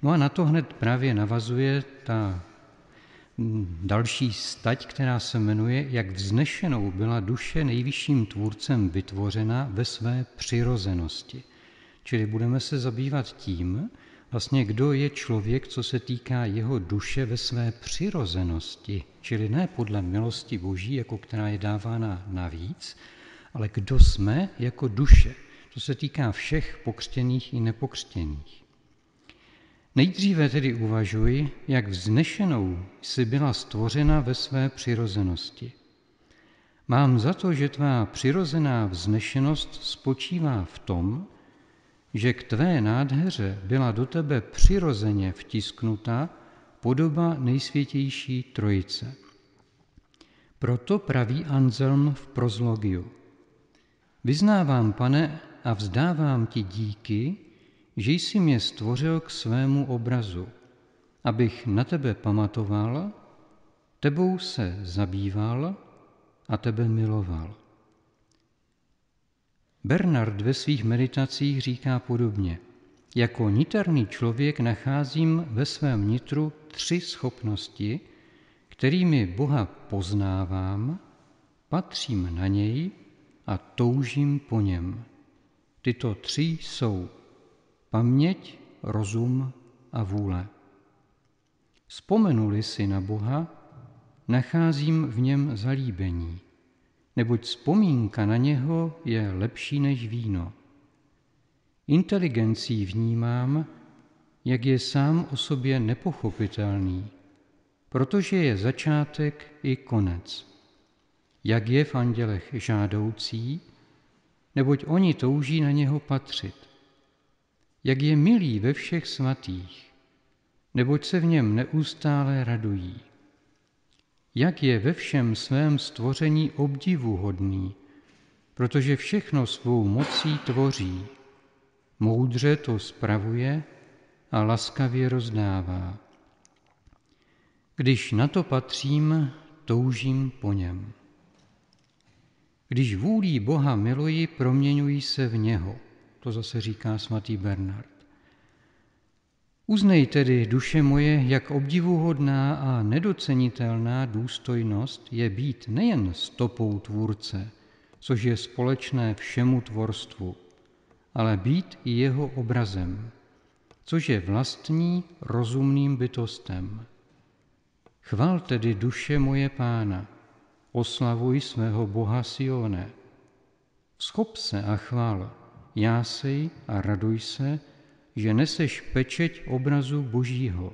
No a na to hned právě navazuje ta další stať, která se jmenuje, jak vznešenou byla duše nejvyšším tvůrcem vytvořena ve své přirozenosti. Čili budeme se zabývat tím, vlastně kdo je člověk, co se týká jeho duše ve své přirozenosti, čili ne podle milosti Boží, jako která je dávána navíc, ale kdo jsme jako duše. To se týká všech pokřtěných i nepokřtěných. Nejdříve tedy uvažuj, jak vznešenou jsi byla stvořena ve své přirozenosti. Mám za to, že tvá přirozená vznešenost spočívá v tom, že k tvé nádheře byla do tebe přirozeně vtisknuta podoba nejsvětější Trojice. Proto praví Anselm v prozlogiu. Vyznávám, Pane, a vzdávám ti díky, že jsi mě stvořil k svému obrazu, abych na tebe pamatoval, tebou se zabýval a tebe miloval. Bernard ve svých meditacích říká podobně. Jako niterný člověk nacházím ve svém nitru 3 schopnosti, kterými Boha poznávám, patřím na něj a toužím po něm. Tyto 3 jsou paměť, rozum a vůle. Vzpomenu-li si na Boha, nacházím v něm zalíbení, neboť vzpomínka na něho je lepší než víno. Inteligencí vnímám, jak je sám o sobě nepochopitelný, protože je začátek i konec. Jak je v andělech žádoucí, neboť oni touží na něho patřit. Jak je milý ve všech svatých, neboť se v něm neustále radují. Jak je ve všem svém stvoření obdivuhodný, protože všechno svou mocí tvoří, moudře to spravuje a laskavě rozdává. Když na to patřím, toužím po něm. Když vůlí Boha miluji, proměňují se v něho. To zase říká svatý Bernard. Uznej tedy, duše moje, jak obdivuhodná a nedocenitelná důstojnost je být nejen stopou Tvůrce, což je společné všemu tvorstvu, ale být i jeho obrazem, což je vlastní rozumným bytostem. Chval tedy, duše moje, Pána, oslavuj svého Boha Sione. Vzchop se a chval, jásej a raduj se, že neseš pečeť obrazu Božího,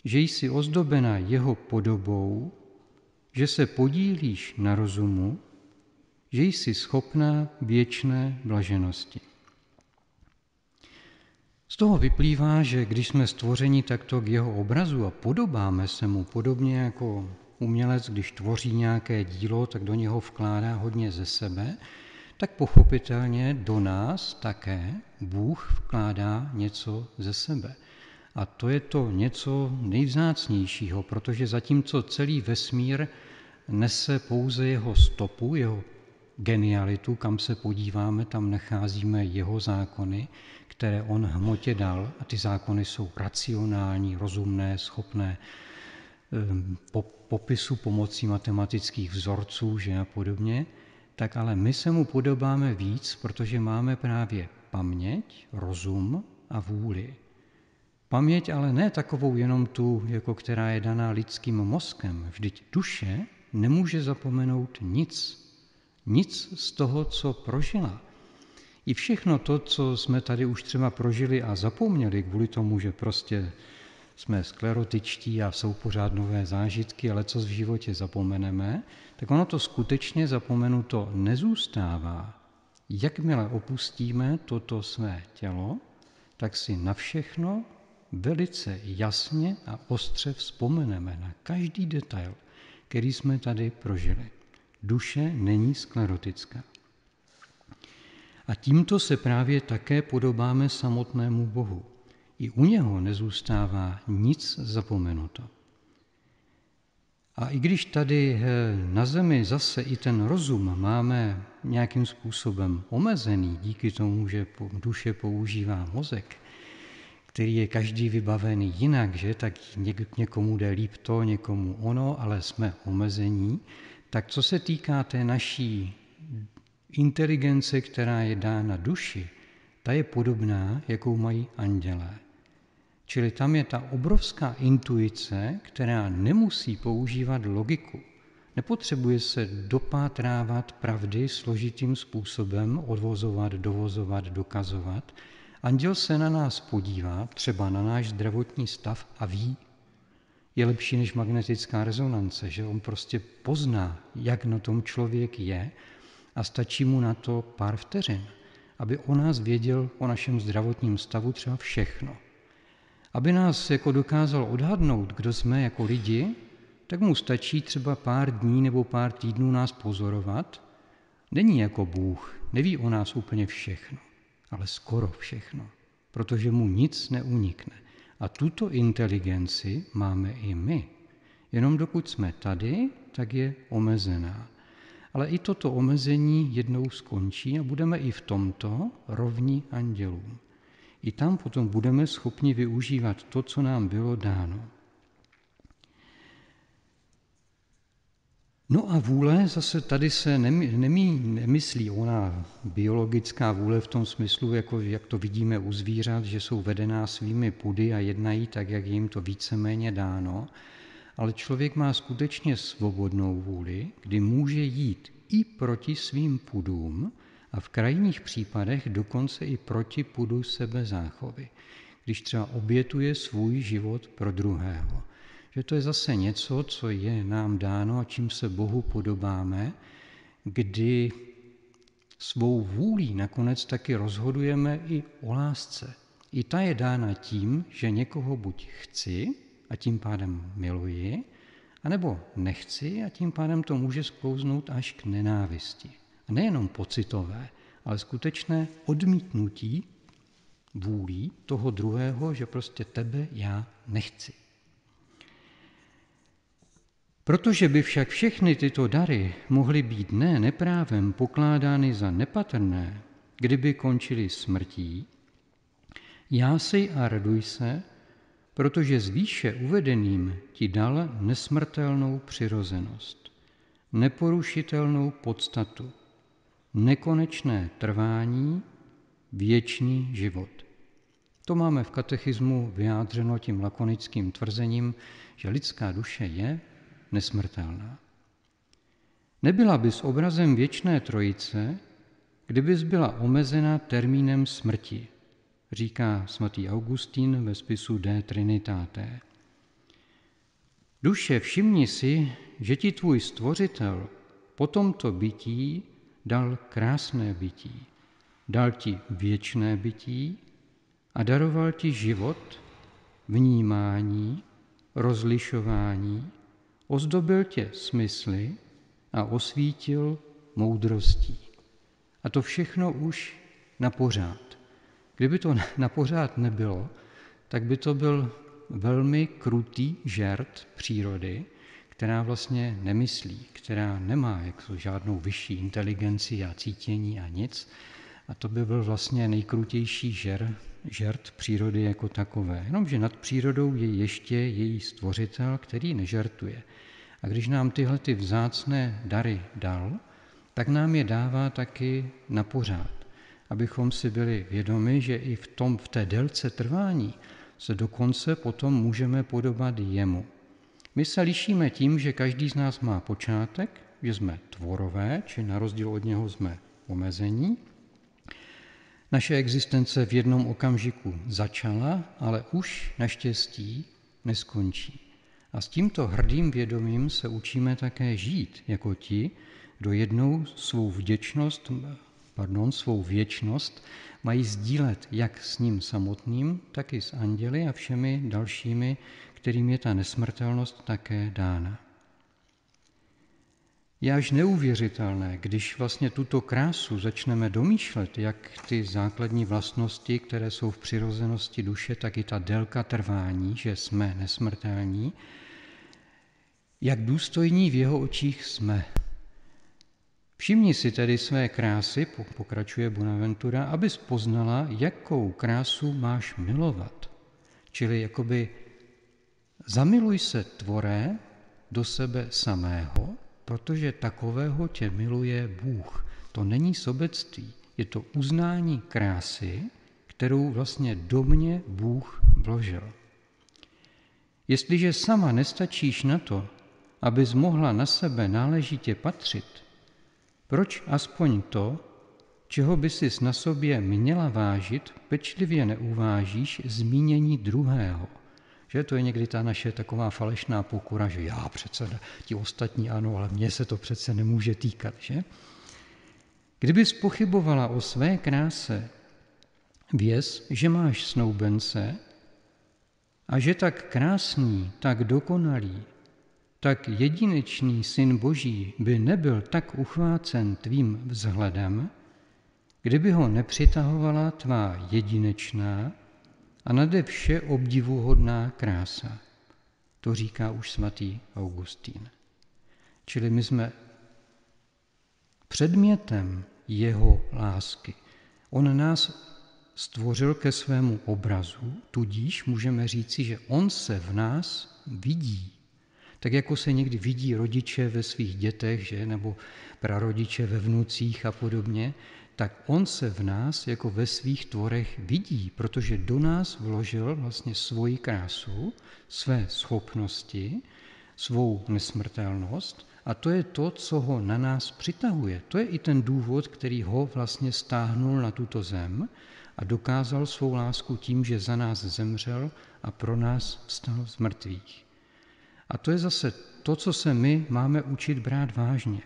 že jsi ozdobena jeho podobou, že se podílíš na rozumu, že jsi schopná věčné blaženosti. Z toho vyplývá, že když jsme stvořeni takto k jeho obrazu a podobáme se mu, podobně jako umělec, když tvoří nějaké dílo, tak do něho vkládá hodně ze sebe, tak pochopitelně do nás také Bůh vkládá něco ze sebe. A to je to něco nejvzácnějšího, protože zatímco celý vesmír nese pouze jeho stopu, jeho genialitu, kam se podíváme, tam nacházíme jeho zákony, které on hmotě dal, a ty zákony jsou racionální, rozumné, schopné popisu pomocí matematických vzorců, že a podobně, tak ale my se mu podobáme víc, protože máme právě paměť, rozum a vůli. Paměť ale ne takovou jenom tu, jako která je daná lidským mozkem. Vždyť duše nemůže zapomenout nic. Nic z toho, co prožila. I všechno to, co jsme tady už třeba prožili a zapomněli kvůli tomu, že prostě jsme sklerotičtí a jsou pořád nové zážitky, ale co v životě zapomeneme, tak ono to skutečně zapomenuto nezůstává. Jakmile opustíme toto své tělo, tak si na všechno velice jasně a ostře vzpomeneme na každý detail, který jsme tady prožili. Duše není sklerotická. A tímto se právě také podobáme samotnému Bohu. I u něho nezůstává nic zapomenuto. A i když tady na zemi zase i ten rozum máme nějakým způsobem omezený, díky tomu, že duše používá mozek, který je každý vybavený jinak, že? Tak někomu jde líp to, někomu ono, ale jsme omezení. Tak co se týká té naší inteligence, která je dána duši, ta je podobná, jakou mají andělé. Čili tam je ta obrovská intuice, která nemusí používat logiku. Nepotřebuje se dopátrávat pravdy složitým způsobem, odvozovat, dovozovat, dokazovat. Anděl se na nás podívá, třeba na náš zdravotní stav a ví. Je lepší než magnetická rezonance, že on prostě pozná, jak na tom člověk je a stačí mu na to pár vteřin, aby o nás věděl, o našem zdravotním stavu třeba všechno. Aby nás jako dokázal odhadnout, kdo jsme jako lidi, tak mu stačí třeba pár dní nebo pár týdnů nás pozorovat. Není jako Bůh, neví o nás úplně všechno, ale skoro všechno, protože mu nic neunikne. A tuto inteligenci máme i my. Jenom dokud jsme tady, tak je omezená. Ale i toto omezení jednou skončí a budeme i v tomto rovni andělům. I tam potom budeme schopni využívat to, co nám bylo dáno. No a vůle, zase tady se nemyslí ona biologická vůle v tom smyslu, jako jak to vidíme u zvířat, že jsou vedená svými pudy a jednají tak, jak je jim to víceméně dáno, ale člověk má skutečně svobodnou vůli, kdy může jít i proti svým pudům a v krajních případech dokonce i proti pudu sebezáchovy, když třeba obětuje svůj život pro druhého. Že to je zase něco, co je nám dáno a čím se Bohu podobáme, kdy svou vůlí nakonec taky rozhodujeme i o lásce. I ta je dána tím, že někoho buď chci a tím pádem miluji, anebo nechci a tím pádem to může sklouznout až k nenávisti. A nejenom pocitové, ale skutečné odmítnutí vůlí toho druhého, že prostě tebe já nechci. Protože by však všechny tyto dary mohly být neprávem pokládány za nepatrné, kdyby končily smrtí, jásej a raduj se, protože s výše uvedeným ti dal nesmrtelnou přirozenost, neporušitelnou podstatu, nekonečné trvání, věčný život. To máme v katechismu vyjádřeno tím lakonickým tvrzením, že lidská duše je nesmrtelná. Nebyla bys obrazem věčné trojice, kdybys byla omezena termínem smrti, říká svatý Augustín ve spisu De Trinitate. Duše, všimni si, že ti tvůj stvořitel po tomto bytí dal krásné bytí, dal ti věčné bytí a daroval ti život, vnímání, rozlišování, ozdobil tě smysly a osvítil moudrostí. A to všechno už na pořád. Kdyby to na pořád nebylo, tak by to byl velmi krutý žert přírody, která vlastně nemyslí, která nemá žádnou vyšší inteligenci a cítění a nic. A to by byl vlastně nejkrutější žert přírody jako takové. Jenomže nad přírodou je ještě její stvořitel, který nežertuje. A když nám tyhle ty vzácné dary dal, tak nám je dává taky na pořád, abychom si byli vědomi, že i v té délce trvání se dokonce potom můžeme podobat jemu. My se lišíme tím, že každý z nás má počátek, že jsme tvorové, či na rozdíl od něho jsme omezení. Naše existence v jednom okamžiku začala, ale už naštěstí neskončí. A s tímto hrdým vědomím se učíme také žít jako ti, kdo jednou svou věčnost mají sdílet jak s ním samotným, tak i s anděli a všemi dalšími, kterým je ta nesmrtelnost také dána. Je až neuvěřitelné, když vlastně tuto krásu začneme domýšlet, jak ty základní vlastnosti, které jsou v přirozenosti duše, tak i ta délka trvání, že jsme nesmrtelní, jak důstojní v jeho očích jsme. Všimni si tedy své krásy, pokračuje Bonaventura, abys poznala, jakou krásu máš milovat. Čili jakoby zamiluj se, tvore, do sebe samého, protože takového tě miluje Bůh. To není sobectví, je to uznání krásy, kterou vlastně do mě Bůh vložil. Jestliže sama nestačíš na to, abys mohla na sebe náležitě patřit, proč aspoň to, čeho by sis na sobě měla vážit, pečlivě neuvážíš zmínění druhého? Že to je někdy ta naše taková falešná pokora, že já přece, ti ostatní ano, ale mně se to přece nemůže týkat, že? Kdybys pochybovala o své kráse, věz, že máš snoubence a že tak krásný, tak dokonalý, tak jedinečný Syn Boží by nebyl tak uchvácen tvým vzhledem, kdyby ho nepřitahovala tvá jedinečná a nade vše obdivuhodná krása. To říká už svatý Augustín. Čili my jsme předmětem jeho lásky. On nás stvořil ke svému obrazu, tudíž můžeme říci, že on se v nás vidí. Tak jako se někdy vidí rodiče ve svých dětech, že? Nebo prarodiče ve vnucích a podobně, tak on se v nás jako ve svých tvorech vidí, protože do nás vložil vlastně svoji krásu, své schopnosti, svou nesmrtelnost a to je to, co ho na nás přitahuje. To je i ten důvod, který ho vlastně stáhnul na tuto zem a dokázal svou lásku tím, že za nás zemřel a pro nás vstal z mrtvých. A to je zase to, co se my máme učit brát vážně,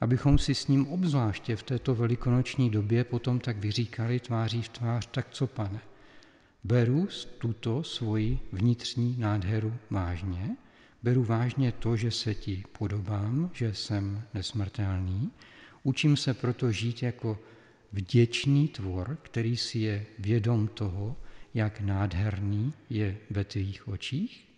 abychom si s ním obzvláště v této velikonoční době potom tak vyříkali tváří v tvář, tak co, Pane, beru tuto svoji vnitřní nádheru vážně, beru vážně to, že se ti podobám, že jsem nesmrtelný, učím se proto žít jako vděčný tvor, který si je vědom toho, jak nádherný je ve tvých očích.